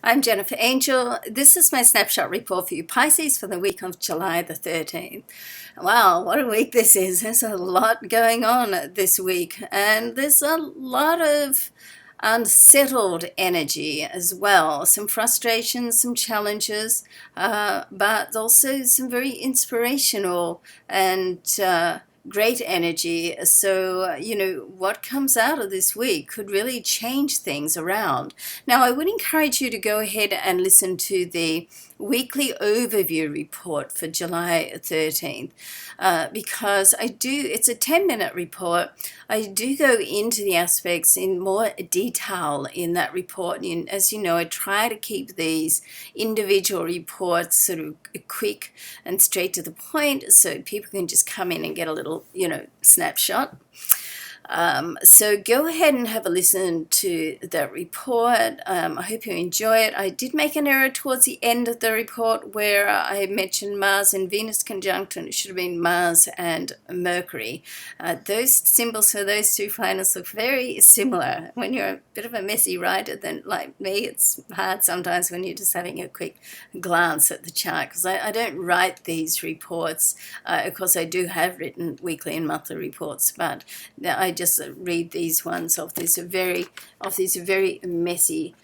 I'm Jennifer Angel. This is my snapshot report for you Pisces for the week of July the 13th. Wow, what a week this is. There's a lot going on this week, and there's a lot of unsettled energy as well. Some frustrations, some challenges, but also some very inspirational and great energy. So, what comes out of this week could really change things around. Now, I would encourage you to go ahead and listen to the weekly overview report for July 13th because it's a 10-minute report. I do go into the aspects in more detail in that report. And as you know, I try to keep these individual reports sort of quick and straight to the point so people can just come in and get a little, snapshot. So go ahead and have a listen to that report. I hope you enjoy it. I did make an error towards the end of the report where I mentioned Mars and Venus conjunction. It should have been Mars and Mercury. Those symbols for those two planets look very similar. When you're a bit of a messy writer, then like me, it's hard sometimes when you're just having a quick glance at the chart, because I don't write these reports. Of course, I do have written weekly and monthly reports, but I just read these ones of this very messy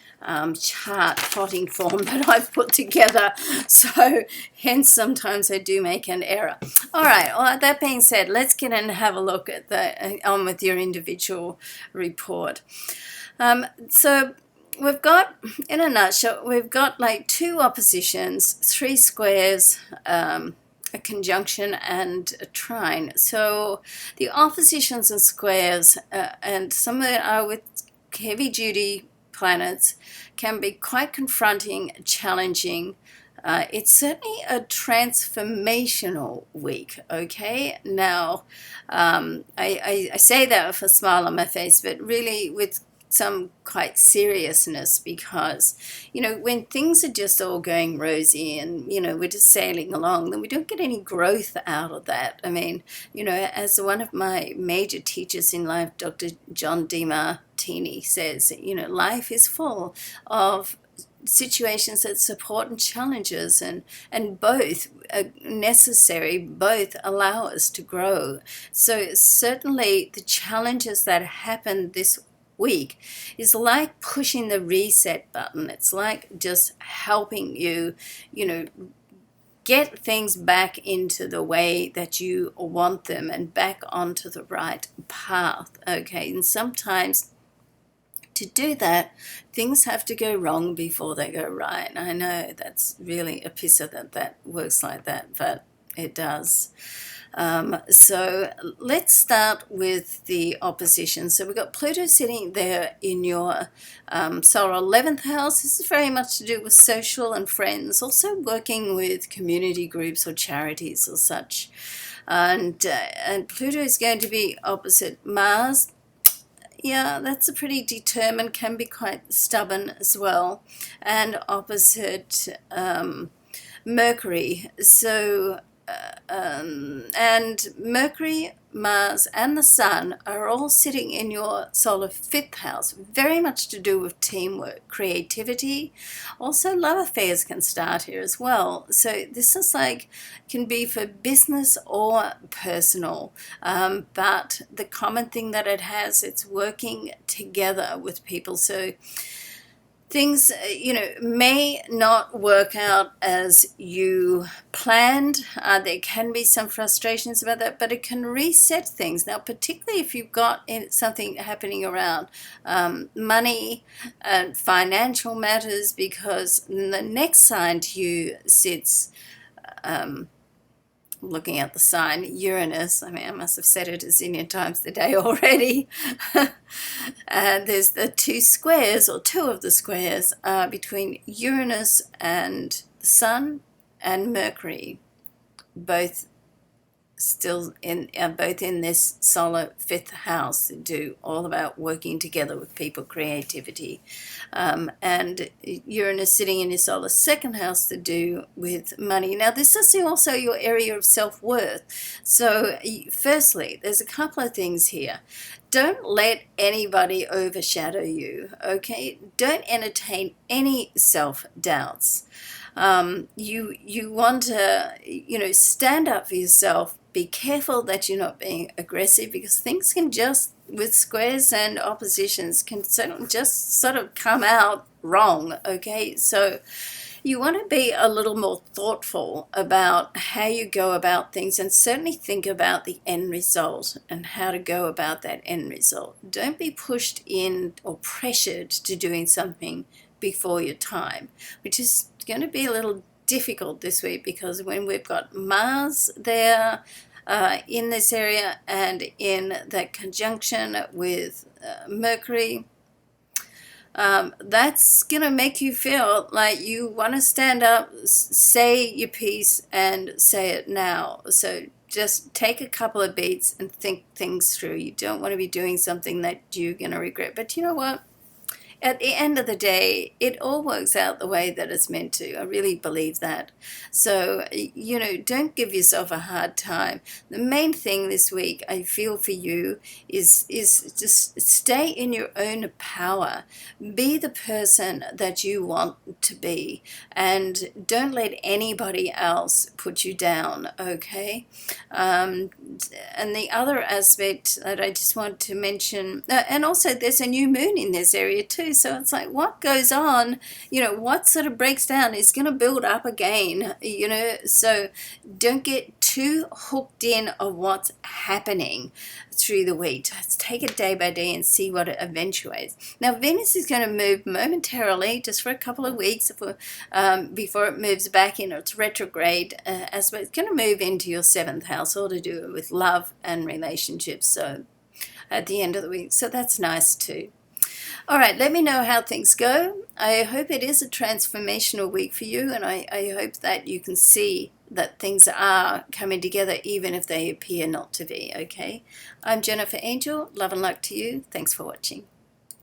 chart plotting form that I've put together. So hence sometimes I do make an error. All right, well, that being said, let's get in and have a look at on with your individual report. So we've got, in a nutshell, we've got like 2 oppositions, 3 squares, a conjunction and a trine. So the oppositions and squares, and some of it are with heavy-duty planets, can be quite confronting, challenging. It's certainly a transformational week, okay? Now, I say that with a smile on my face, but really with some quite seriousness, because when things are just all going rosy and we're just sailing along, then we don't get any growth out of that. I mean, as one of my major teachers in life, Dr. John DeMartini, says, life is full of situations that support and challenges, and both are necessary, both allow us to grow. So certainly the challenges that happen this week is like pushing the reset button. It's like just helping you, get things back into the way that you want them and back onto the right path, okay? And sometimes to do that, things have to go wrong before they go right. I know that's really a pisser that works like that, but it does. So let's start with the opposition. So we've got Pluto sitting there in your solar 11th house. This is very much to do with social and friends, also working with community groups or charities or such. And Pluto is going to be opposite Mars. Yeah, that's a pretty determined, can be quite stubborn as well, and opposite Mercury. So and Mercury, Mars, and the Sun are all sitting in your solar 5th house, very much to do with teamwork, creativity. Also, love affairs can start here as well. So this is can be for business or personal, but the common thing that it has, it's working together with people. So things, may not work out as you planned. There can be some frustrations about that, but it can reset things. Now, particularly if you've got something happening around money and financial matters, because the next sign to you sits looking at the sign Uranus. I mean, I must have said it a zillion times today already. And there's the 2 squares, or 2 of the squares, between Uranus and the Sun and Mercury, both still both in this solar 5th house, do all about working together with people, creativity, and Uranus sitting in your solar 2nd house to do with money. Now this is also your area of self-worth. So firstly, there's a couple of things here. don't let anybody overshadow you, okay? Don't entertain any self-doubts. You want to, stand up for yourself. Be careful that you're not being aggressive, because things can just, with squares and oppositions, can just sort of come out wrong, okay? So you want to be a little more thoughtful about how you go about things, and certainly think about the end result and how to go about that end result. Don't be pushed in or pressured to doing something before your time, which is going to be a little difficult this week, because when we've got Mars there in this area and in that conjunction with Mercury, that's going to make you feel like you want to stand up, say your piece, and say it now. So just take a couple of beats and think things through. You don't want to be doing something that you're going to regret. But you know what? At the end of the day, it all works out the way that it's meant to. I really believe that. So, don't give yourself a hard time. The main thing this week I feel for you is just stay in your own power. Be the person that you want to be, and don't let anybody else put you down, okay? And the other aspect that I just want to mention, and also there's a new moon in this area too. So it's like, what goes on, what sort of breaks down is going to build up again, so don't get too hooked in on what's happening through the week. Just take it day by day and see what it eventuates. Now, Venus is going to move momentarily, just for a couple of weeks before it moves back in its retrograde aspect. It's going to move into your 7th house, all to do with love and relationships, so at the end of the week. So that's nice too. All right, let me know how things go. I hope it is a transformational week for you, and I hope that you can see that things are coming together, even if they appear not to be, okay? I'm Jennifer Angel. Love and luck to you. Thanks for watching.